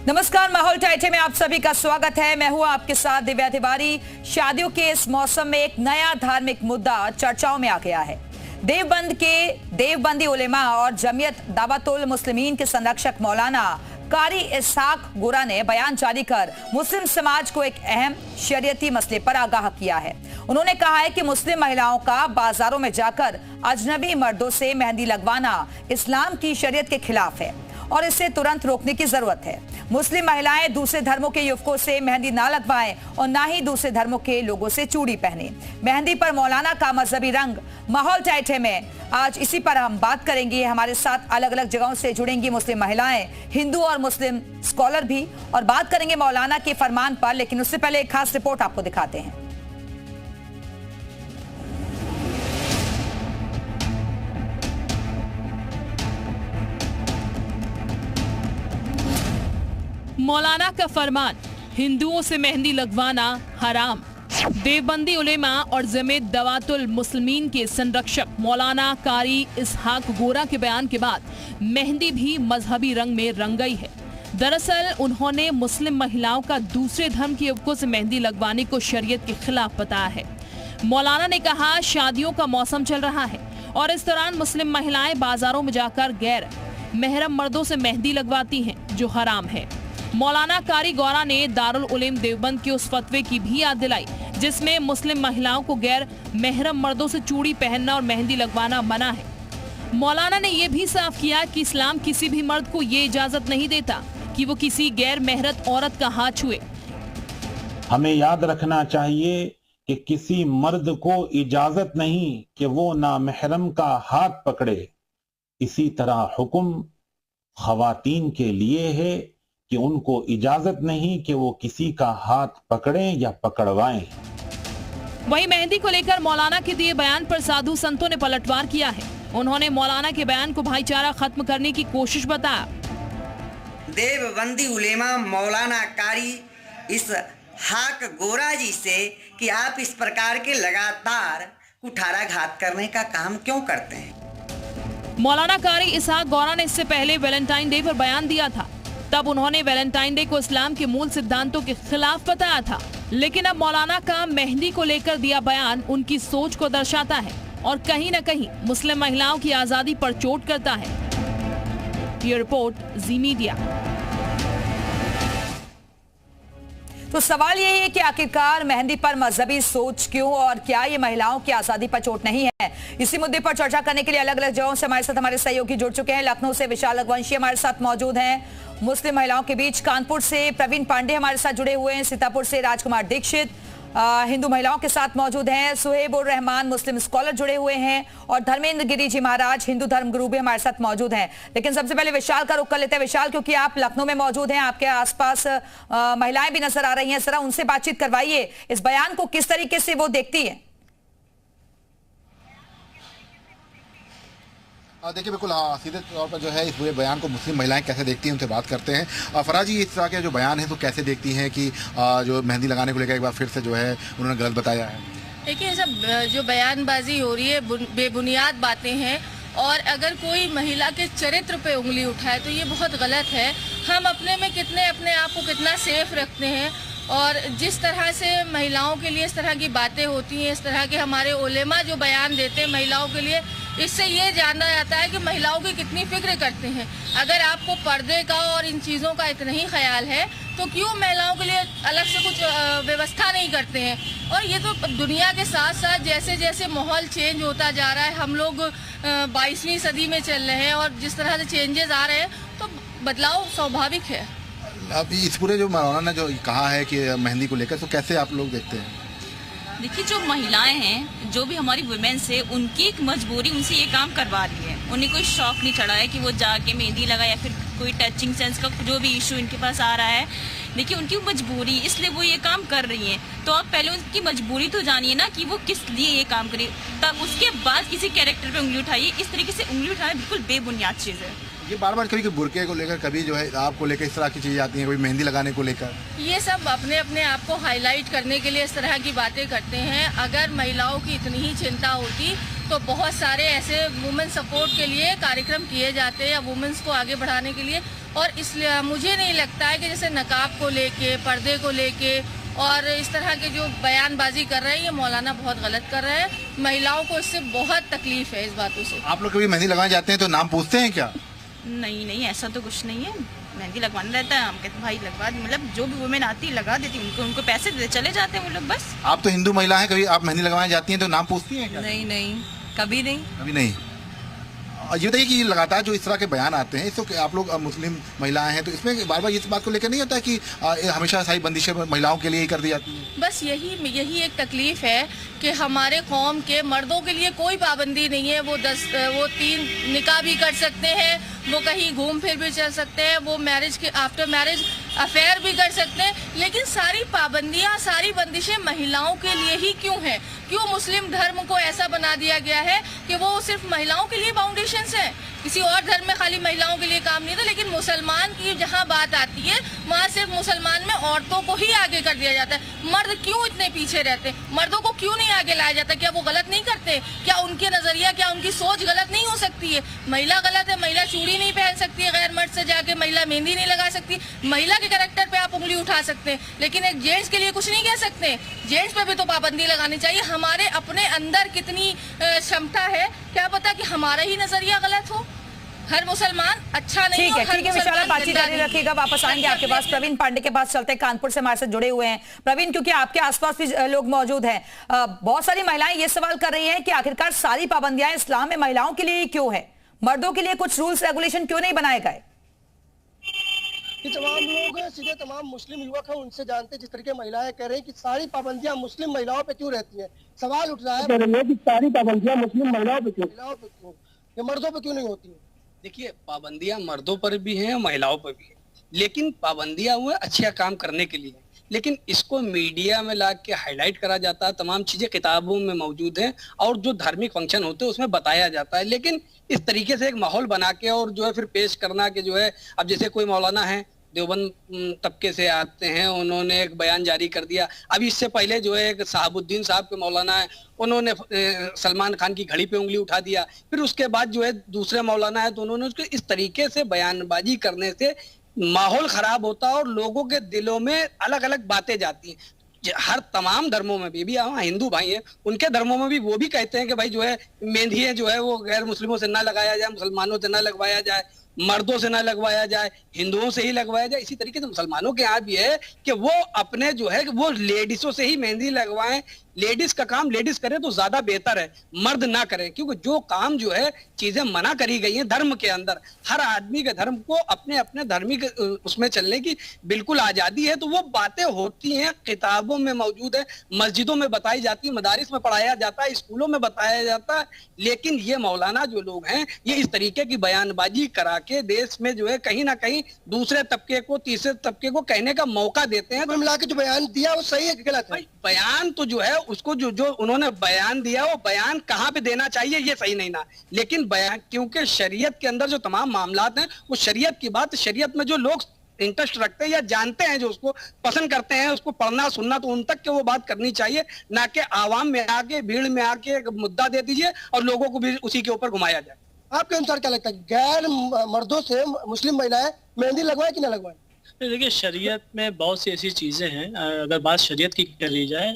नमस्कार, माहौल टाइटे में आप सभी का स्वागत है। मैं हूं आपके साथ दिव्या तिवारी। शादियों के इस मौसम में एक नया धार्मिक मुद्दा चर्चाओं में आ गया है। देवबंदी उलेमा और जमीयत दावतुल मुस्लिमीन के संरक्षक मौलाना कारी इसहाक गोरा ने बयान जारी कर मुस्लिम समाज को एक अहम शरीयती मसले पर आगाह किया है। उन्होंने कहा है कि मुस्लिम महिलाओं का बाजारों में जाकर अजनबी मर्दों से मेहंदी लगवाना इस्लाम की शरीयत के खिलाफ है और इसे तुरंत रोकने की जरूरत है। मुस्लिम महिलाएं दूसरे धर्मों के युवकों से मेहंदी ना लगवाएं और ना ही दूसरे धर्मों के लोगों से चूड़ी पहने। मेहंदी पर मौलाना का मजहबी रंग। माहौल टाइटे में आज इसी पर हम बात करेंगे। हमारे साथ अलग अलग जगहों से जुड़ेंगी मुस्लिम महिलाएं, हिंदू और मुस्लिम स्कॉलर भी, और बात करेंगे मौलाना के फरमान पर। लेकिन उससे पहले एक खास रिपोर्ट आपको दिखाते हैं। मौलाना का फरमान, हिंदुओं से मेहंदी लगवाना हराम। देवबंदी उलेमा और जमीयत दावतुल मुस्लिमीन के संरक्षक मौलाना कारी इसहाक गोरा के बयान के बाद मेहंदी भी मजहबी रंग में रंग गई है। दरअसल उन्होंने मुस्लिम महिलाओं का दूसरे धर्म के युवकों से मेहंदी लगवाने को शरीयत के खिलाफ बताया है। मौलाना ने कहा, शादियों का मौसम चल रहा है और इस दौरान मुस्लिम महिलाएं बाजारों में जाकर गैर महरम मर्दों से मेहंदी लगवाती हैं, जो हराम है। मौलाना कारी गौरा ने दारुल उलेम देवबंद के उस फतवे की भी याद दिलाई जिसमें मुस्लिम महिलाओं को गैर महरम मर्दों से चूड़ी पहनना और मेहंदी लगवाना मना है। मौलाना ने यह भी साफ किया कि इस्लाम किसी भी मर्द को ये इजाजत नहीं देता कि वो किसी गैर महरम औरत का हाथ छुए। हमें याद रखना चाहिए कि किसी मर्द को इजाजत नहीं कि वो नामहरम का हाथ पकड़े। इसी तरह हुक्म खवातीन के लिए है कि उनको इजाजत नहीं कि वो किसी का हाथ पकड़ें या पकड़वाएं। वहीं मेहंदी को लेकर मौलाना के दिए बयान पर साधु संतों ने पलटवार किया है। उन्होंने मौलाना के बयान को भाईचारा खत्म करने की कोशिश बताया। देवबंदी उलेमा मौलाना कारी इसहाक गोरा जी से कि आप इस प्रकार के लगातार कुठाराघात करने का काम क्यों करते हैं। मौलाना कारी इसहाक गोरा ने इससे पहले वैलेंटाइन डे पर बयान दिया था। तब उन्होंने वैलेंटाइन डे को इस्लाम के मूल सिद्धांतों के खिलाफ बताया था। लेकिन अब मौलाना का मेहंदी को लेकर दिया बयान उनकी सोच को दर्शाता है और कहीं न कहीं मुस्लिम महिलाओं की आजादी पर चोट करता है। ये रिपोर्ट जी मीडिया। तो सवाल यही है कि आखिरकार मेहंदी पर मजहबी सोच क्यों, और क्या ये महिलाओं की आजादी पर चोट नहीं है? इसी मुद्दे पर चर्चा करने के लिए अलग अलग जगहों से हमारे साथ हमारे सहयोगी जुड़ चुके हैं। लखनऊ से विशाल रघुवंशी हमारे साथ मौजूद हैं, मुस्लिम महिलाओं के बीच। कानपुर से प्रवीण पांडे हमारे साथ जुड़े हुए हैं। सीतापुर से राजकुमार दीक्षित हिंदू महिलाओं के साथ मौजूद हैं। सुहेब उर रहमान मुस्लिम स्कॉलर जुड़े हुए हैं और धर्मेंद्र गिरी जी महाराज हिंदू धर्म गुरु भी हमारे साथ मौजूद हैं। लेकिन सबसे पहले विशाल का रुख कर लेते हैं। विशाल, क्योंकि आप लखनऊ में मौजूद हैं, आपके आसपास महिलाएं भी नजर आ रही हैं, जरा उनसे बातचीत करवाइए। इस बयान को किस तरीके से वो देखती है? देखिए, बिल्कुल सीधे तौर पर जो है इस पूरे बयान को मुस्लिम महिलाएं कैसे देखती हैं उनसे बात करते हैं। फराज जी, इस तरह के जो बयान है तो कैसे देखती हैं कि जो मेहंदी लगाने को लेकर एक बार फिर से जो है उन्होंने गलत बताया है? देखिए, सब जो बयानबाजी हो रही है बेबुनियाद बातें हैं, और अगर कोई महिला के चरित्र पे उंगली उठाए तो ये बहुत गलत है। हम अपने में अपने आप को कितना सेफ रखते हैं, और जिस तरह से महिलाओं के लिए इस तरह की बातें होती हैं, इस तरह के हमारे उलेमा जो बयान देते हैं महिलाओं के लिए, इससे ये जाना जाता है कि महिलाओं की कितनी फिक्र करते हैं। अगर आपको पर्दे का और इन चीज़ों का इतना ही ख्याल है तो क्यों महिलाओं के लिए अलग से कुछ व्यवस्था नहीं करते हैं? और ये तो दुनिया के साथ साथ जैसे जैसे माहौल चेंज होता जा रहा है, हम लोग 22वीं सदी में चल रहे हैं, और जिस तरह से चेंजेस आ रहे हैं तो बदलाव स्वाभाविक है। अब इस पूरे जो मौलाना ने जो कहा है कि मेहंदी को लेकर, तो कैसे आप लोग देखते हैं? देखिए, जो महिलाएं हैं, जो भी हमारी वुमेन्स है, उनकी एक मजबूरी उनसे ये काम करवा रही है। उन्हें कोई शौक नहीं चढ़ा है कि वो जाके मेहंदी लगा, या फिर कोई टचिंग सेंस का जो भी इशू इनके पास आ रहा है। देखिए, उनकी मजबूरी, इसलिए वो ये काम कर रही हैं। तो आप पहले उनकी मजबूरी तो जानिए ना कि वो किस लिए ये काम करे, तब उसके बाद किसी कैरेक्टर पे उंगली उठाइए। इस तरीके से उंगली उठाना बिल्कुल बेबुनियाद चीज़ है। ये बार बार कभी बुरके को लेकर, कभी जो है आपको लेकर इस तरह की चीज़ें आती हैं, कभी मेहंदी लगाने को लेकर, ये सब अपने आप को हाईलाइट करने के लिए इस तरह की बातें करते हैं। अगर महिलाओं की इतनी ही चिंता होती तो बहुत सारे ऐसे वुमेन सपोर्ट के लिए कार्यक्रम किए जाते हैं, या वुमेन्स को आगे बढ़ाने के लिए और इसलिए मुझे नहीं लगता है कि जैसे नकाब को लेके, पर्दे को लेके और इस तरह के जो बयानबाजी कर रहे हैं, ये मौलाना बहुत गलत कर रहे हैं। महिलाओं को इससे बहुत तकलीफ है इस बातों से। आप लोग कभी मेहंदी लगाने जाते हैं तो नाम पूछते हैं क्या? नहीं, ऐसा तो कुछ नहीं है। मेहंदी लगवाना रहता है, हम कहते भाई लगवा, मतलब जो भी वुमेन आती है लगा देती, उनको पैसे देते चले जाते हैं वो लोग बस। आप तो हिंदू महिला हैं, कभी आप मेहंदी लगाने जाती हैं तो नाम पूछती हैं क्या? नहीं, कभी नहीं। कभी नहीं। ये बताइए कि लगातार जो इस तरह के बयान आते हैं, इसको आप लोग मुस्लिम महिलाएं हैं तो इसमें बार बार इस बात को लेकर नहीं होता कि हमेशा सारी बंदिशें महिलाओं के लिए ही कर दी जाती है? बस यही एक तकलीफ है कि हमारे कौम के मर्दों के लिए कोई पाबंदी नहीं है। वो 3 निकाह भी कर सकते हैं, वो कहीं घूम फिर भी चल सकते हैं, वो आफ्टर मैरिज अफेयर भी कर सकते हैं, लेकिन सारी पाबंदियां, सारी बंदिशें महिलाओं के लिए ही क्यों हैं? क्यों मुस्लिम धर्म को ऐसा बना दिया गया है कि वो सिर्फ महिलाओं के लिए बाउंडेशंस हैं? किसी और धर्म में खाली महिलाओं के लिए काम नहीं था, लेकिन मुसलमान की जहाँ बात आती है वहाँ सिर्फ मुसलमान में औरतों को ही आगे कर दिया जाता है। मर्द क्यों इतने पीछे रहते हैं? मर्दों को क्यों नहीं आगे लाया जाता? क्या वो गलत नहीं करते? क्या उनके नजरिया, क्या उनकी सोच गलत नहीं हो सकती है? महिला गलत है, महिला चूड़ी नहीं पहन सकती है गैर मर्द से जाके, महिला मेहंदी नहीं लगा सकती। महिला के कैरेक्टर पे आप उंगली उठा सकते हैं, लेकिन एक जेंट्स के लिए कुछ नहीं कह सकते। जेंट्स पे भी तो पाबंदी लगानी चाहिए। हमारे अपने अंदर कितनी क्षमता है, क्या पता कि हमारा ही नजरिया गलत हो। हर मुसलमान अच्छा नहीं ठीक है विशाला, बातचीत जारी रखिएगा। वापस आएंगे आपके पास। प्रवीण पांडे के पास चलते हैं, कानपुर से हमारे साथ जुड़े हुए हैं। प्रवीण, क्योंकि आपके आसपास भी लोग मौजूद हैं, बहुत सारी महिलाएं ये सवाल कर रही हैं कि आखिरकार सारी पाबंदियां इस्लाम में महिलाओं के लिए ही क्यों है? मर्दों के लिए कुछ रूल्स रेगुलेशन क्यों नहीं बनाए गए? तमाम लोग सीधे तमाम मुस्लिम युवक हैं, उनसे जानते, जिस तरीके महिलाएं कह रही हैं कि सारी पाबंदियां मुस्लिम महिलाओं पे क्यों रहती हैं। सवाल उठ रहा है कि सारी पाबंदियां मुस्लिम महिलाओं पे क्यों, ये मर्दों पे क्यों नहीं होती है? देखिए, पाबंदियां मर्दों पर भी हैं और महिलाओं पर भी है, लेकिन पाबंदियां हुए अच्छा काम करने के लिए, लेकिन इसको मीडिया में ला के हाईलाइट करा जाता है। तमाम चीजें किताबों में मौजूद हैं और जो धार्मिक फंक्शन होते हैं उसमें बताया जाता है, लेकिन इस तरीके से एक माहौल बना के और जो है फिर पेश करना कि जो है, अब जैसे कोई मौलाना है देवबंद तबके से आते हैं, उन्होंने एक बयान जारी कर दिया। अभी इससे पहले जो है एक साहबुद्दीन साहब के मौलाना है, उन्होंने सलमान खान की घड़ी पे उंगली उठा दिया। फिर उसके बाद जो है दूसरे मौलाना है तो उन्होंने उसको इस तरीके से बयानबाजी करने से माहौल खराब होता है और लोगों के दिलों में अलग अलग बातें जाती हैं। हर तमाम धर्मों में भी हाँ हिंदू भाई हैं, उनके धर्मों में भी वो भी कहते हैं कि भाई जो है मेहंदी जो है वो गैर मुस्लिमों से ना लगाया जाए, मुसलमानों से ना लगवाया जाए, मर्दों से ना लगवाया जाए, हिंदुओं से ही लगवाया जाए। इसी तरीके से मुसलमानों के यहाँ भी है कि वो अपने जो है वो लेडीजों से ही मेहंदी लगवाएं। लेडीज का काम लेडीज करे तो ज्यादा बेहतर है, मर्द ना करें, क्योंकि जो काम जो है चीजें मना करी गई हैं धर्म के अंदर, हर आदमी के धर्म को अपने अपने धार्मिक उसमें चलने की बिल्कुल आजादी है। तो वो बातें होती हैं, किताबों में मौजूद है, मस्जिदों में बताई जाती है, मदारिस में पढ़ाया जाता है, स्कूलों में बताया जाता है, लेकिन ये मौलाना जो लोग हैं ये इस तरीके की बयानबाजी करा के देश में जो है कहीं ना कहीं दूसरे तबके को, तीसरे तबके को कहने का मौका देते हैं। तो मिला के जो बयान दिया वो सही है कि गलत है? बयान तो जो है उसको जो उन्होंने बयान दिया वो बयान कहाँ पे देना चाहिए ये सही नहीं ना, लेकिन बयान क्योंकि शरीयत के अंदर जो तमाम मामलात हैं वो शरीयत की बात, शरीयत में जो लोग इंटरेस्ट रखते हैं या जानते हैं, जो उसको पसंद करते हैं, उसको पढ़ना सुनना, तो उन तक के वो बात करनी चाहिए, ना कि आवाम में आके भीड़ में आके एक मुद्दा दे दीजिए और लोगों को भी उसी के ऊपर घुमाया जाए। आपके अनुसार क्या लगता है, गैर मर्दों से मुस्लिम महिलाएं मेहंदी लगवाएं कि ना लगवाएं? देखिए, शरीयत में बहुत सी ऐसी चीजें हैं, अगर बात शरीयत की करी जाए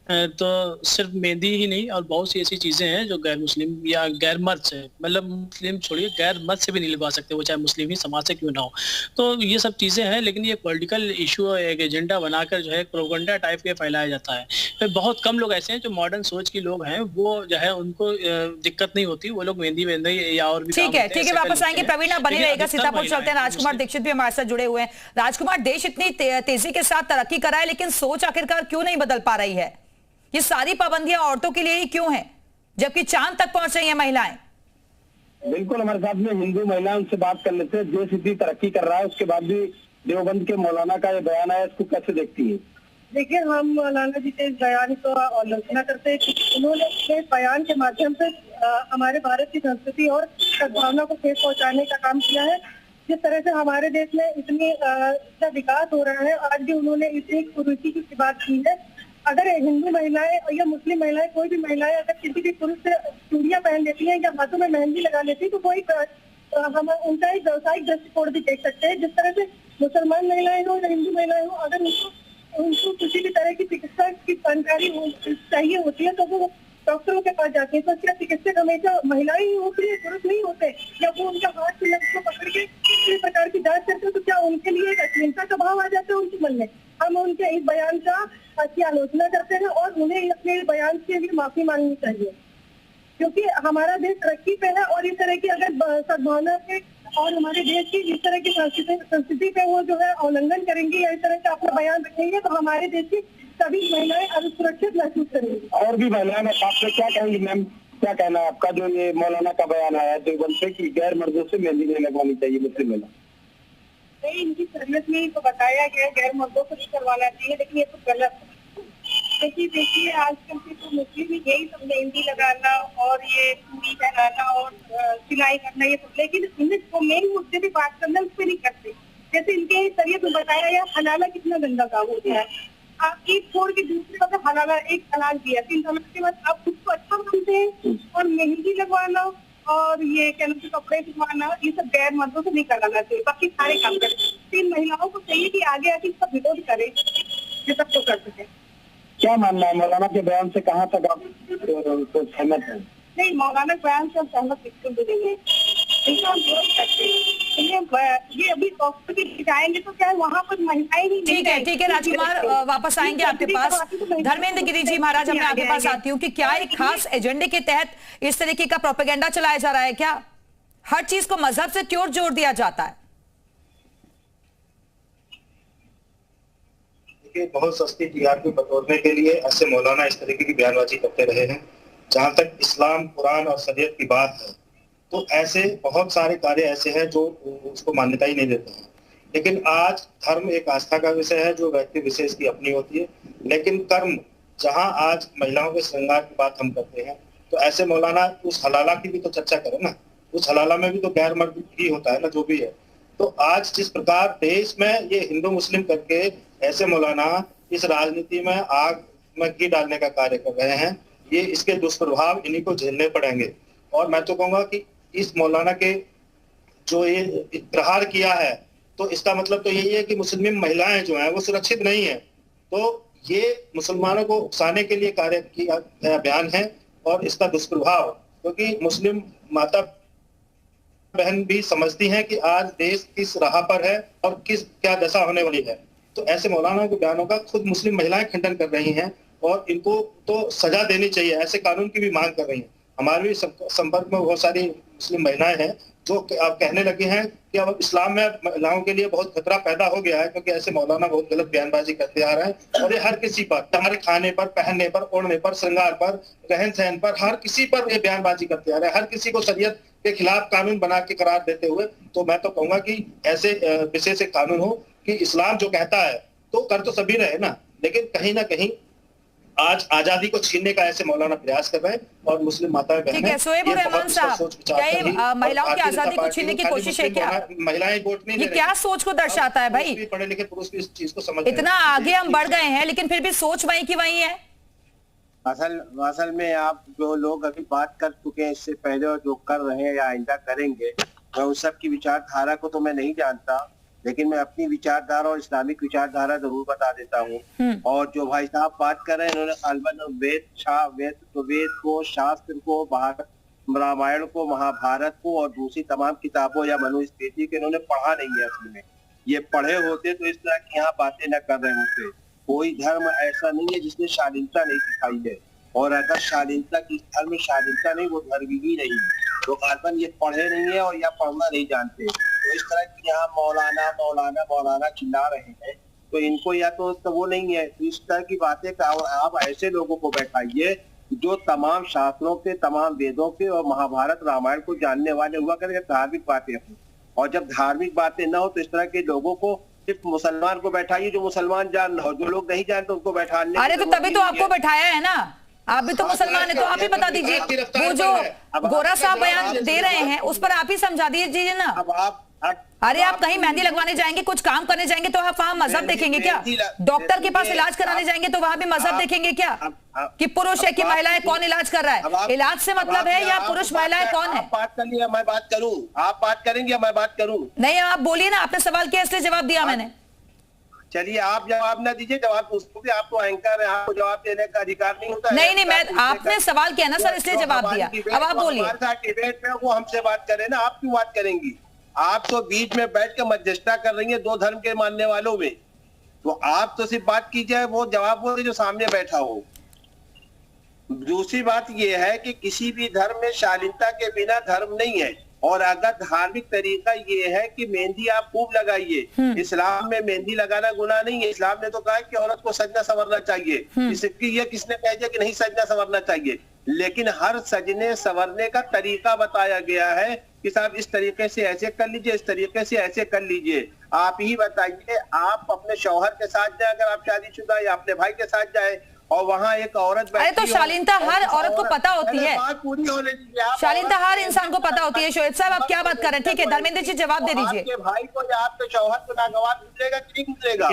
तो सिर्फ मेहंदी ही नहीं और बहुत सी ऐसी चीजें हैं जो गैर मुस्लिम या गैर मर्द से, मतलब मुस्लिम छोड़िए गैर मर्द से भी नहीं लगवा सकते, वो चाहे मुस्लिम ही समाज से क्यों ना हो। तो ये सब चीजें हैं, लेकिन ये पॉलिटिकल इशू, एक एजेंडा बनाकर जो है प्रोपेगेंडा टाइप के फैलाया जाता है। फिर बहुत कम लोग ऐसे हैं जो मॉडर्न सोच के लोग हैं, वो जो है उनको दिक्कत नहीं होती, वो लोग मेहंदी या और भी ठीक है वापस आएंगे। प्रवीण आप बने रहेगा, सीतापुर चलते हैं। राजकुमार दीक्षित भी हमारे साथ जुड़े हुए हैं। राजकुमार, देश इतनी तेजी के साथ तरक्की कर रहा है, लेकिन सोच आखिरकार क्यों नहीं बदल पा रही है? ये सारी पाबंदियां औरतों के लिए ही क्यों हैं, जबकि चांद तक पहुंच रही हैं महिलाएं? बिल्कुल, हमारे साथ में हिंदू महिलाएं, उनसे बात कर लेते हैं। देश इतनी तरक्की कर रहा है, उसके बाद भी देवबंद के मौलाना का ये बयान है, इसको कैसे देखती है? देखिए, हम मौलाना जी के इस बयान को आलोचना करते हैं कि उन्होंने अपने बयान के माध्यम से हमारे भारत की संस्कृति और सद्भावना को ठेस पहुँचाने का काम किया है। जिस तरह से हमारे देश में इतनी विकास हो रहा है, आज भी उन्होंने इसी कुरीति की बात की है। अगर हिंदू महिलाएं या मुस्लिम महिलाएं, कोई भी महिलाएं अगर किसी भी पुरुष से चूड़ियां पहन लेती हैं या हाथों में मेहंदी लगा लेती है तो कोई हम उनका एक व्यावसायिक दृष्टिकोण भी देख सकते हैं। जिस तरह से मुसलमान महिलाएं हो या हिंदू महिलाएं हो, अगर उनको किसी भी तरह की चिकित्सा की जानकारी चाहिए होती है तो वो डॉक्टरों के पास जाते हैं। तो क्या चिकित्सक हमेशा महिलाएं ही होती है, पुरुष नहीं होते? या वो उनका हाथ से लक्ष्य को पकड़ के किसी प्रकार की जांच करते हैं तो क्या उनके लिए एक अश्लीलता का भाव आ जाता है उनके मन में? हम उनके इस बयान की आलोचना करते हैं और उन्हें अपने बयान के लिए माफी मांगनी चाहिए, क्योंकि हमारा देश तरक्की पे है और इस तरह की अगर सद्भावना पे और हमारे देश की इस तरह की संस्कृति पे वो जो है उल्लंघन करेंगी या इस तरह का अपना बयान रखेंगे तो हमारे देश की सभी महिलाएं असुरक्षित महसूस करेंगी। और भी महिलाएं आपसे क्या कहेंगी मैम, क्या कहना है आपका जो ये मौलाना का बयान आया देवबंद से कि गैर मर्दों से मेहंदी नहीं लगवानी चाहिए मुस्लिम महिला? नहीं, इनकी शरीयत में तो बताया गया गैर मर्दों को नहीं करवाना चाहिए, लेकिन ये तो गलत है। देखिए आजकल के तो मुस्लिम ही यही सब मेहंदी लगाना और ये चूड़ी पहनाना और सिलाई करना ये सब, लेकिन इन्हें मेन मुद्दे पे बात करना उस पर नहीं करते। जैसे इनके शरीयत में बताया गया हलाला कितना गंदा काम हो गया है। आप एक छोड़ के दूसरे का हलाला एक तलाक दिया, 3 तलाक के बाद आप खुद को अच्छा मानते हैं और मेहंदी लगवाना और ये क्या नाम से कपड़े सिलवाना ये सब गैर मर्दों से नहीं कराना चाहिए, बाकी सारे काम करें। 3 महिलाओं को चाहिए कि आगे आके इसका विरोध करें ये सब तो कर सके। क्या मानना है मौलाना के बयान से, कहाँ तक आप सहमत हैं? नहीं, मौलाना के बयान से हम सहमत बिल्कुल भी नहीं है, इनका हम विरोध करते हैं। ये अभी डॉक्टर भी जाएंगे तो क्या वहाँ पर महिलाएं ही? ठीक है राजकुमार, वापस आएंगे आपके पास। धर्मेंद्र गिरी जी महाराज, मैं आपके पास आती हूँ कि क्या एक खास एजेंडे के तहत इस तरीके का प्रोपेगेंडा चलाया जा रहा है? क्या हर चीज को मजहब से क्यों जोड़ दिया जाता है? बहुत सस्ती टीआरपी बटोरने के लिए ऐसे मौलाना इस तरीके की बयानबाजी करते रहे हैं। जहां तक इस्लाम, कुरान और शरीयत की बात है तो ऐसे बहुत सारे कार्य ऐसे हैं जो उसको मान्यता ही नहीं देते हैं। लेकिन आज धर्म एक आस्था का विषय है जो व्यक्ति विशेष की अपनी होती है, लेकिन कर्म जहां आज महिलाओं के श्रृंगार की बात हम करते हैं तो ऐसे मौलाना उस हलाला की भी तो चर्चा करें ना। उस हलाला में भी तो गैर मर्द ही होता है ना, जो भी है। तो आज जिस प्रकार देश में ये हिंदू मुस्लिम करके ऐसे मौलाना इस राजनीति में आग में घी डालने का कार्य कर रहे हैं, ये इसके दुष्प्रभाव इन्हीं को झेलने पड़ेंगे। और मैं तो कहूंगा कि इस मौलाना के जो ये प्रहार किया है तो इसका मतलब तो यही है कि मुस्लिम महिलाएं जो हैं वो सुरक्षित नहीं है। तो ये मुसलमानों को उकसाने के लिए कार्य किया गया बयान है और इसका दुष्प्रभाव, क्योंकि मुस्लिम माता बहन भी समझती हैं कि आज देश किस राह पर है और क्या दशा होने वाली है। तो ऐसे मौलाना के बयानों का खुद मुस्लिम महिलाएं खंडन कर रही हैं और इनको तो सजा देनी चाहिए, ऐसे कानून की भी मांग कर रही हैं। हमारे भी संपर्क में बहुत सारी मुस्लिम महिलाएं हैं जो अब कहने लगी हैं कि अब इस्लाम में महिलाओं के लिए बहुत खतरा पैदा हो गया है, क्योंकि ऐसे मौलाना बहुत गलत बयानबाजी करते आ रहे हैं और ये हर किसी पर, हमारे खाने पर, पहनने पर, ओढ़ने पर, श्रृंगार पर, रहन सहन पर, हर किसी पर ये बयानबाजी करते आ रहे हैं, हर किसी को शरीयत के खिलाफ कानून बना के करार देते हुए। तो मैं तो कहूंगा कि ऐसे विषय से कानून हो कि इस्लाम जो कहता है तो कर तो सभी रहे ना, लेकिन कहीं ना कहीं आज आजादी को छीनने का ऐसे मौलाना प्रयास कर रहे हैं और मुस्लिम माताएं बहनें। ठीक है, सोएब रहमान साहब, क्या ये महिलाओं की आजादी को छीनने की कोशिश है क्या? महिलाएं वोट नहीं, ये क्या सोच को दर्शाता है भाई? पढ़े लिखे पुरुष भी इस चीज को समझ, इतना आगे हम बढ़ गए हैं लेकिन फिर भी सोच वही की वही है। असल में आप जो लोग अभी बात कर चुके हैं इससे पहले और जो कर रहे हैं या आइंदा करेंगे, मैं उन सब की विचारधारा को तो मैं नहीं जानता, लेकिन मैं अपनी विचारधारा और इस्लामिक विचारधारा जरूर बता देता हूँ। और जो भाई साहब बात कर रहे हैं इन्होंने अलबन वेद को, शास्त्र को, रामायण को, महाभारत को और दूसरी तमाम किताबों या मनुस्मृति के इन्होंने पढ़ा नहीं है। असल में ये पढ़े होते तो इस तरह की यहाँ बातें न कर रहे होते। कोई धर्म ऐसा नहीं है जिसने शालीनता नहीं सिखाई है, और अगर शालीनता की धर्म में शालीनता नहीं वो धर्म ही नहीं। तो अलबन ये पढ़े नहीं है और या पढ़ना नहीं जानते, तो इस तरह की यहाँ मौलाना मौलाना मौलाना चिल्ला रहे हैं तो इनको या तो वो नहीं है। तो इस तरह की बातें का और आप ऐसे लोगों को बैठाइए जो तमाम शास्त्रों के, तमाम वेदों के और महाभारत रामायण को जानने वाले हुआ करेंगे, धार्मिक बातें हों। और जब धार्मिक बातें न हो तो इस तरह के लोगों को सिर्फ मुसलमान को बैठाइए जो मुसलमान जान, और जो लोग नहीं जानते उनको बैठाने। अरे तो तभी तो आपको बैठाया है ना, आप भी तो मुसलमान है, तो आप ही बता दीजिए। वो जो गोरा साहब बयान दे रहे हैं उस पर आप ही समझा दीजिए ना। अरे आप कहीं मेहंदी लगवाने जाएंगे, कुछ काम करने जाएंगे तो आप वहाँ मजहब देखेंगे क्या? डॉक्टर के पास इलाज कराने जाएंगे तो वहाँ भी मजहब देखेंगे क्या कि पुरुष है कि महिला है, कौन इलाज कर रहा है? इलाज से मतलब है या पुरुष महिलाएं कौन है? बात कर लिया, मैं बात करूं, आप बात करेंगे, मैं बात करूं? नहीं, आप बोलिए ना, आपने सवाल किया इसलिए जवाब दिया मैंने। चलिए आप जवाब ना दीजिए, जवाब उसको आप तो एंकर है, आपको जवाब देने का अधिकार नहीं होता। नहीं, मैं आपने सवाल किया ना सर, इसलिए जवाब दिया। अब आप बोलिए। हमारे साथ डिबेट में वो हमसे बात करें ना, आप क्यों बात करेंगी? आप तो बीच में बैठ के मध्यस्थता कर रही है दो धर्म के मानने वालों में, तो आप तो सिर्फ बात कीजिए, वो जवाब बोले जो सामने बैठा हो। दूसरी बात यह है कि किसी भी धर्म में शालीनता के बिना धर्म नहीं है, और अगर धार्मिक तरीका ये है कि मेहंदी आप खूब लगाइए, इस्लाम में मेहंदी लगाना गुनाह नहीं है। इस्लाम ने तो कहा कि औरत को सजना संवरना चाहिए, इसकी ये किसने कह दिया कि नहीं सजना संवरना चाहिए? लेकिन हर सजने संवरने का तरीका बताया गया है कि साहब इस तरीके से ऐसे कर लीजिए, इस तरीके से ऐसे कर लीजिए। आप ही बताइए, आप अपने शौहर के साथ जाए, अगर आप शादीशुदा, या अपने भाई के साथ जाए और वहाँ एक औरत बैठी, अरे तो शालीनता हर औरत को पता होती है, बात पूरी होने दीजिए। शालीनता हर इंसान को पता होती है। शोएब साहब आप क्या बात कर रहे हैं? ठीक है, धर्मेंद्र जी जवाब दे दीजिए। आपके भाई को या आपके शौहर को नागवार गुजरेगा कि नहीं गुजरेगा?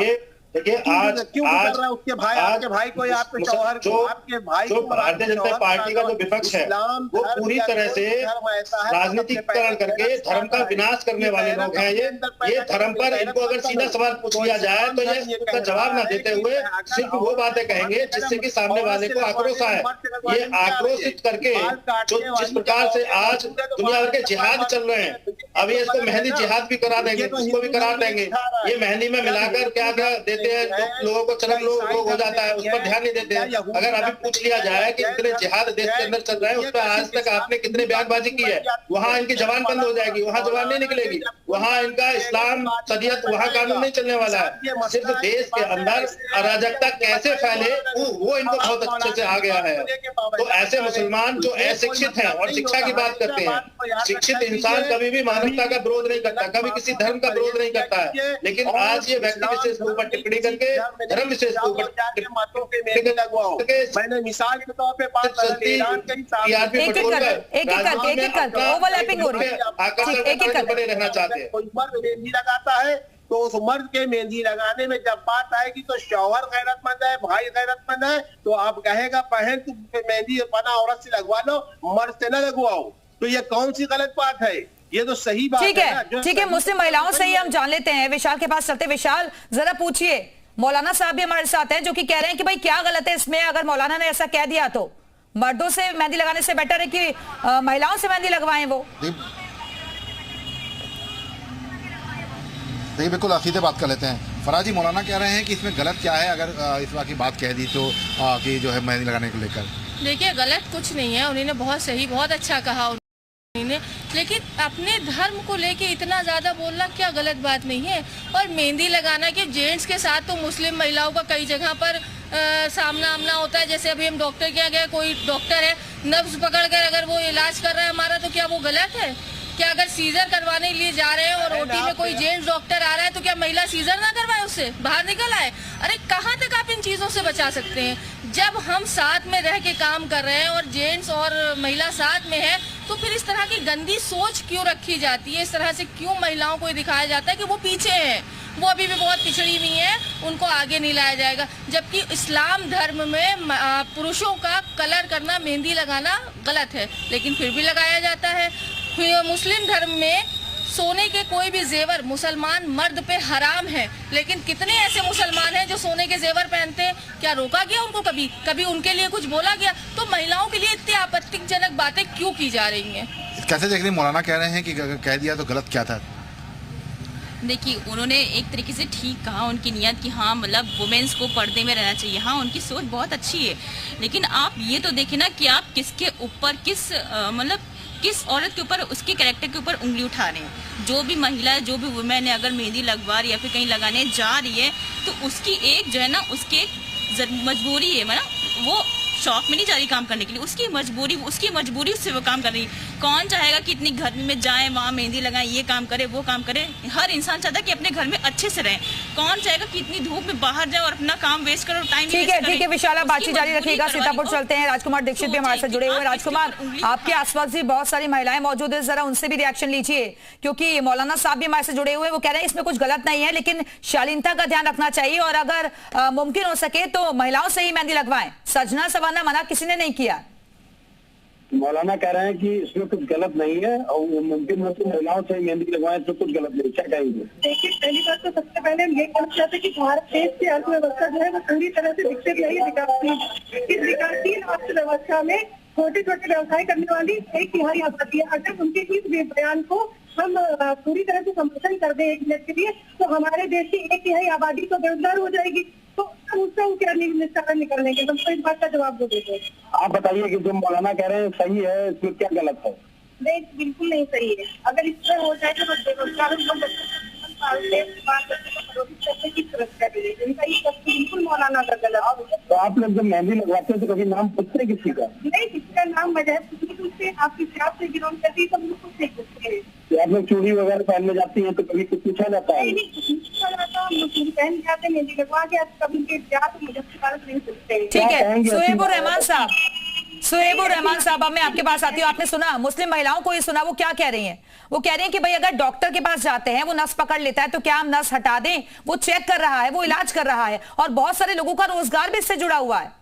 देखिए आज क्यों गुजर रहा है उसके भाई, आपके भाई को या आपके शौहर को? आपके भाई जो भारतीय जनता पार्टी का जो विपक्ष है वो पूरी तरह से राजनीतिकरण करके धर्म का विनाश करने वाले लोग हैं। ये धर्म पर इनको अगर सीधा सवाल पूछ लिया जाए तो ये उसका जवाब ना देते हुए सिर्फ वो बातें कहेंगे जिससे कि सामने वाले को आक्रोश आए। ये आक्रोशित करके जो जिस प्रकार से आज दुनिया भर के जिहाद चल रहे हैं, अभी इसको मेहंदी जिहाद भी करा देंगे, इसको भी करा देंगे। ये मेहंदी में मिलाकर क्या क्या देते हैं, तो लोगों को चरम रोग हो जाता है, उस पर ध्यान नहीं देते हैं। अगर अभी पूछ लिया जाए कि कितने जिहाद देश के अंदर चल रहे हैं, उस पर आज तक आपने कितने बयानबाजी की है, वहाँ इनकी जबान बंद हो जाएगी, वहाँ जबान नहीं निकलेगी, वहाँ इनका इस्लाम सदियत वहाँ कानून नहीं चलने वाला है। सिर्फ देश के अंदर अराजकता कैसे फैले वो इनको बहुत अच्छे से आ गया है। तो ऐसे मुसलमान जो अशिक्षित हैं और शिक्षा की बात करते हैं, शिक्षित इंसान कभी भी मानवता का विरोध नहीं करता, कभी किसी धर्म का विरोध नहीं करता है। लेकिन आज ये व्यक्ति विशेष के ऊपर टिप्पणी करके धर्म विशेष के ऊपर मैंने मिसाल के तौर पे बने रहना चाहते हैं। कोई मर्द मेहंदी लगाता है तो उस मर्द के मेहंदी लगाने में जब बात आएगी तो शौहर गैरतमंद है, भाई गैरतमंद है, तो आप कहेगा बहन तुम मेहंदी बना औरत से लगवा लो, मर्द से न लगवाओ। तो ये कौन सी गलत बात है? ये तो सही बात है। ठीक है, मुस्लिम महिलाओं से ही हम जान लेते हैं। विशाल के पास चलते। विशाल, जरा पूछिए, मौलाना साहब भी हमारे साथ हैं जो कि कह रहे हैं कि भाई क्या गलत है इसमें? अगर मौलाना ने ऐसा कह दिया तो मर्दों से मेहंदी लगाने से बेटर है कि महिलाओं से मेहंदी लगवाएं वो। देखिए बिल्कुल सीधे बात कर लेते हैं। फराजी, मौलाना कह रहे हैं कि इसमें गलत क्या है अगर इस बात की बात कह दी तो कि जो है मेहंदी लगाने को लेकर? देखिए गलत कुछ नहीं है, उन्होंने बहुत सही बहुत अच्छा कहा उन्होंने, लेकिन अपने धर्म को लेके इतना ज्यादा बोलना क्या गलत बात नहीं है? और मेहंदी लगाना के जेंट्स के साथ तो मुस्लिम महिलाओं का कई जगह पर सामना आमना होता है। जैसे अभी हम डॉक्टर के यहाँ गए, कोई डॉक्टर है नब्ज पकड़कर अगर वो इलाज कर रहा है हमारा, तो क्या वो गलत है? क्या अगर सीजर करवाने के लिए जा रहे हैं और ओटी में कोई जेंट्स डॉक्टर आ रहा है तो क्या महिला सीजर ना करवाए, उससे बाहर निकल आए? अरे कहाँ तक आप इन चीजों से बचा सकते हैं? जब हम साथ में रह के काम कर रहे हैं और जेंट्स और महिला साथ में है, तो फिर इस तरह की गंदी सोच क्यों रखी जाती है? इस तरह से क्यों महिलाओं को दिखाया जाता है कि वो पीछे हैं, वो अभी भी बहुत पिछड़ी हुई हैं, उनको आगे नहीं लाया जाएगा? जबकि इस्लाम धर्म में पुरुषों का कलर करना, मेहंदी लगाना गलत है, लेकिन फिर भी लगाया जाता है। मुस्लिम धर्म में सोने के कोई भी जेवर मुसलमान मर्द पे हराम है, लेकिन कितने ऐसे मुसलमान हैं जो सोने के जेवर पहनते हैं? क्या रोका गया उनको? कभी उनके लिए कुछ बोला गया? तो महिलाओं के लिए इतनी आपत्तिजनक बातें क्यों की जा रही हैं? कैसे देख रही मौलाना कह रहे हैं कि कह दिया तो गलत क्या था? देखिए, उन्होंने एक तरीके से ठीक कहा, उनकी नियत कि हाँ मतलब वुमेन्स को पर्दे में रहना चाहिए, हाँ उनकी सोच बहुत अच्छी है। लेकिन आप ये तो देखें ना कि आप किसके ऊपर किस औरत के ऊपर, उसके कैरेक्टर के ऊपर उंगली उठा रहे हैं। जो भी महिला, जो भी वुमेन है, अगर मेहंदी लगवा रही है या फिर कहीं लगाने जा रही है, तो उसकी एक जो है ना, उसकी मजबूरी है, मतलब वो शौक में नहीं जा रही काम करने के लिए, उसकी मजबूरी उससे वो काम कर रही है। कौन चाहेगा कि इतनी गर्मी में जाए, वहाँ मेहंदी लगाएं, ये काम करे वो काम करे? हर इंसान चाहता है कि अपने घर में अच्छे से रहें। कौन चाहेगा कि इतनी धूप में बाहर जाए और अपना काम वेस्ट करो, टाइम ठीक है विशाला, बातचीत जारी रखिएगा। सीतापुर चलते हैं, राजकुमार दीक्षित भी हमारे साथ जुड़े हुए हैं। राजकुमार, आपके आसपास भी बहुत सारी महिलाएं मौजूद है, जरा उनसे भी रिएक्शन लीजिए, क्योंकि मौलाना साहब भी हमारे से जुड़े हुए हैं। वो कह रहे हैं इसमें कुछ गलत नहीं है, लेकिन शालीनता का ध्यान रखना चाहिए और अगर मुमकिन हो सके तो महिलाओं से ही मेहंदी लगवाएं। सजना सवारना मना किसी ने नहीं किया। मौलाना कह रहे हैं कि इसमें कुछ गलत नहीं है और मुमकिन हो तो महिलाओं से मेहंदी लगवाएं तो कुछ गलत नहीं। क्या कहेंगे? देखिए, पहली बात तो सबसे पहले हम ये कहना चाहते हैं कि भारत देश की अर्थव्यवस्था जो है वो पूरी तरह से विकसित नहीं है, विकासशील। इस विकासशील अर्थव्यवस्था में छोटे छोटे व्यवसाय करने वाली 1/3 आबादी है। अगर उनके इस बयान को हम पूरी तरह से समर्थन कर दें 1 मिनट के लिए, तो हमारे देश की 1/3 आबादी तो बेरोजगार हो जाएगी। तो उससे क्या निस्तारण निकलने हम तो इस बात का जवाब दो देते हैं। आप बताइए कि जो मौलाना कह रहे हैं सही है, इसमें क्या गलत है? नहीं, बिल्कुल नहीं सही है। अगर इस तरह हो जाए तो बेरोजगारों को बिल्कुल मौलाना का गलत। तो आप लोग जब मेहंदी लगवाते हैं तो कभी नाम पूछते किसी का? नहीं, किसी का नाम मजहब पूछते, आप किसी आपसे बिलोंग करती है तो बिल्कुल नहीं पूछते हैं। आप लोग चूड़ी वगैरह पहनने जाती हैं तो कभी कुछ पूछा जाता है? नहीं, कुछ नहीं पूछा जाता। हम लोग चूड़ी पहन जाते हैं, मेहंदी लगवा के कभी के जात मुझे नहीं पूछते। ठीक है, सुहेब उर रहमान साहब, अब मैं आपके पास आती हूँ। आपने सुना मुस्लिम महिलाओं को, ये सुना वो क्या कह रही हैं? वो कह रही हैं कि भाई अगर डॉक्टर के पास जाते हैं, वो नस पकड़ लेता है तो क्या हम नस हटा दें? वो चेक कर रहा है, वो इलाज कर रहा है और बहुत सारे लोगों का रोजगार भी इससे जुड़ा हुआ है।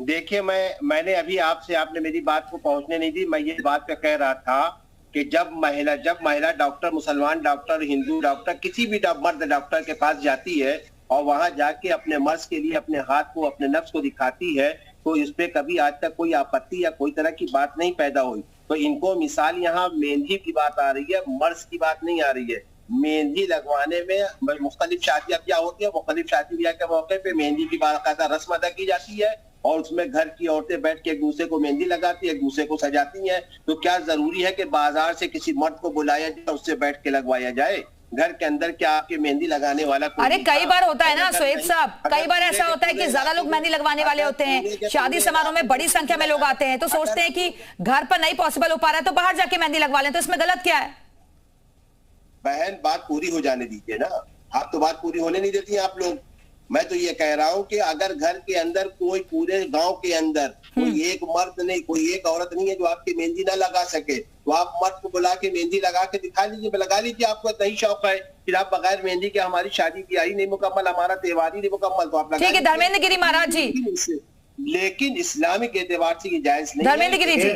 देखिए, मैंने अभी आपने मेरी बात को पहुंचने नहीं दी। मैं ये बात पे कह रहा था कि जब महिला डॉक्टर, मुसलमान डॉक्टर, हिंदू डॉक्टर, किसी भी मर्द डॉक्टर के पास जाती है और वहां जाके अपने मर्ज के लिए अपने हाथ को, अपने नफ्स को दिखाती है, तो इस पे कभी आज तक कोई आपत्ति या कोई तरह की बात नहीं पैदा हुई। तो इनको मिसाल यहाँ मेहंदी की बात आ रही है, मर्ज की बात नहीं आ रही है। मेहंदी लगवाने में मुख्तलिफ शादियां क्या होती है, मुख्तलिफ शादी ब्याह के मौके पे मेहंदी की बाकायदा रस्म अदा की जाती है और उसमें घर की औरतें बैठ के एक दूसरे को मेहंदी लगाती है, एक दूसरे को सजाती हैं। तो क्या जरूरी है कि बाजार से किसी मर्द को बुलाया जाए, उससे बैठ के लगवाया जाए? घर के अंदर क्या आपके मेहंदी लगाने वाला? अरे कई बार होता है ना सुहेब साहब, कई बार ऐसा होता है कि ज्यादा लोग मेहंदी लगवाने वाले होते हैं, शादी समारोह में बड़ी संख्या में लोग आते हैं, तो सोचते हैं कि घर पर नहीं पॉसिबल हो पा रहा है तो बाहर जाके मेहंदी लगवा लें, तो इसमें गलत क्या है? बहन, बात पूरी हो जाने दीजिए ना। आप तो बात पूरी होने नहीं देती आप लोग। मैं तो ये कह रहा हूँ कि अगर घर के अंदर कोई, पूरे गांव के अंदर कोई एक मर्द नहीं, कोई एक औरत नहीं है जो आपकी मेहंदी ना लगा सके, तो आप मर्द को बुला के मेहंदी लगा के दिखा लीजिए, लगा लीजिए। आपको नहीं शौक है, फिर आप बगैर मेहंदी के हमारी शादी की आई नहीं मुकम्मल, हमारा त्योहार ही नहीं मुकम्मल, तो आप ठीक है। धर्मेंद्र गिरी महाराज जी, लेकिन इस्लामिक एतबार से ये जायज नहीं। धर्मेंद्र गिरी जी,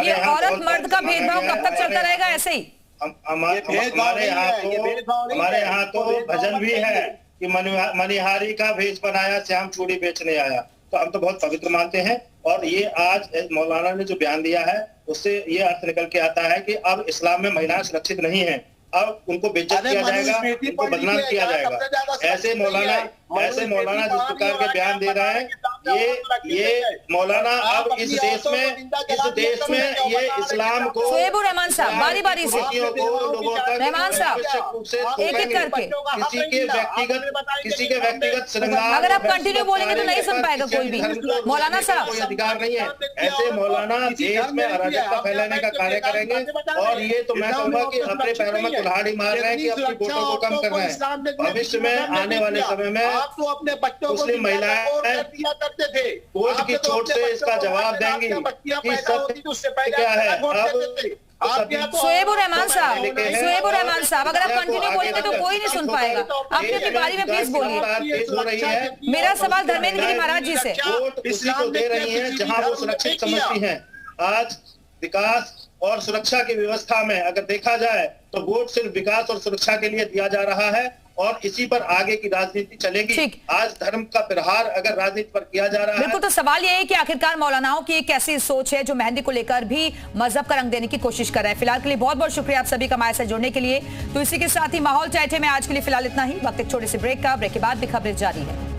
ये औरत मर्द का भेदभाव कब तक चलता रहेगा ऐसे ही? हमारे यहाँ तो भजन भी है कि मनिहारी का भेष बनाया, श्याम चूड़ी बेचने आया। तो हम तो बहुत पवित्र मानते हैं और ये आज मौलाना ने जो बयान दिया है उससे ये अर्थ निकल के आता है कि अब इस्लाम में महिलाएं सुरक्षित नहीं है, अब उनको बेइज्जत किया जाएगा, उनको बदनाम किया जाएगा। ऐसे मौलाना जिस प्रकार के बयान दे रहे हैं, ये मौलाना अब इस देश में ये इस्लाम को, सुहेब उर रहमान साहब बारी बारी से, रहमान साहब एक एक करके, किसी के व्यक्तिगत श्रृंगार, अगर आप कंटिन्यू बोलेंगे तो नहीं सुन पाएगा कोई भी। मौलाना साहब, कोई अधिकार नहीं है। ऐसे मौलाना देश में अराजकता फैलाने का कार्य करेंगे और ये तो मैं कहूँगा कि अपने पैरों में कुल्हाड़ी मार रहे हैं कि अपनी वोटों को कम कर रहे हैं। भविष्य में आने वाले समय में मुस्लिम महिलाएं कोर्ट की चोट से इसका जवाब देंगी कि सत्य क्या है। अब सुहेब उर रहमान साहब, अगर आप कंटिन्यू बोलेंगे तो कोई नहीं सुन पाएगा। आपने अपनी बारी में प्लीज बोलिए। मेरा सवाल धर्मेंद्र गिरी महाराज जी से, वोट उसी को दे रही है जहां वो सुरक्षित समझती हैं। आज विकास और सुरक्षा की व्यवस्था में अगर देखा जाए तो वोट सिर्फ विकास और सुरक्षा के लिए दिया जा रहा है और इसी पर आगे की राजनीति चलेगी। आज धर्म का प्रहार अगर राजनीति पर किया जा रहा है। बिल्कुल, तो सवाल ये है कि आखिरकार मौलानाओं की एक ऐसी सोच है जो मेहंदी को लेकर भी मजहब का रंग देने की कोशिश कर रहा है। फिलहाल के लिए बहुत बहुत शुक्रिया आप सभी का हमारे साथ जुड़ने के लिए। तो इसी के साथ ही माहौल चाहते में आज के लिए फिलहाल इतना ही। वक्त एक छोटे से ब्रेक का, ब्रेक के बाद भी खबरें जारी है।